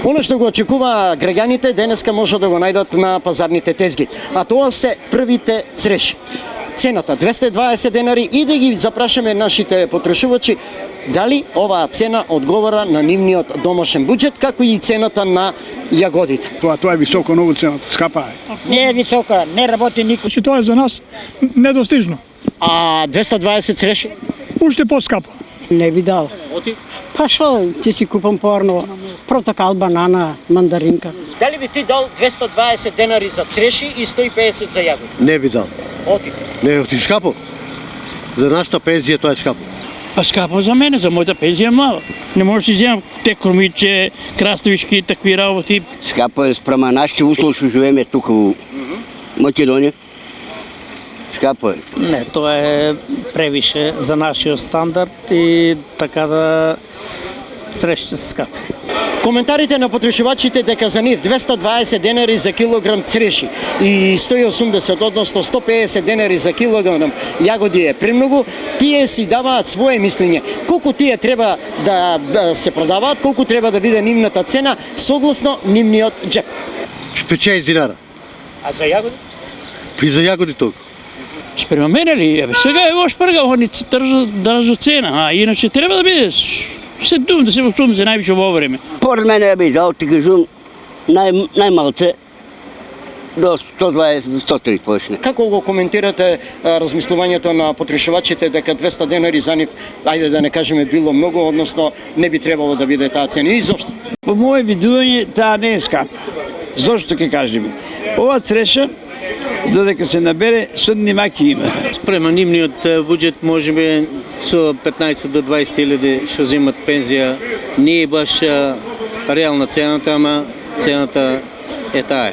Оно што го очекува граѓаните денеска може да го најдат на пазарните тезги, а тоа се првите цреши. Цената 220 денари и да ги запрашаме нашите потрошувачи дали оваа цена одговара на нивниот домашен буџет, како и цената на јагодите. Тоа е високо, многу цената, скапа е. Не е висока, не работи никој. Значи тоа е за нас недостижно. А 220 цреши? Уште поскапо. Не би дал. Оти? Па што ќе си купам порно, протокал, банана, мандаринка. Дали би ти дал 220 денари за цреши и 150 за јагоди? Не би дал. Оти? Не, оти скапо. За нашата пензија тоа е скапо. Па скапо за мене, за мојата пензија е мала. Не можеш да земам те кормиче, краставички и такви работи. Скапо е спрема нашите услови што живееме тука во Македонија. Скапо е. Не, тоа е превише за нашиот стандард и така да среща се скапи. Коментарите на потрошувачите дека за нив 220 денари за килограм цреши и 180, односно 150 денари за килограм јагоди е премногу, тие си даваат свое мислење. Колку тие треба да се продаваат, колку треба да биде нивната цена согласно нивниот џеп. 5 динара. А за јагоди? И за јагоди толку. Спрема мене ли? Ебе, сега е во шпрга, они држат цена, а иначе треба да биде се дум, да се восум за највише во време. Поред мене би дал, ти кажам, најмалце до 120 до 130 почне. Како го коментирате размислувањето на потрошувачите дека 200 денари за нив, ајде да не кажеме било многу, односно не би требало да биде таа цена и зошто? По моје видување таа не е скапа. Зошто ќе кажеме? Ова цреша додека се набере, судни маки има. Спрема нивниот буџет можеби со 15 до 20 илјади што земат пензија. Не е баш реална цената, ама цената е таа.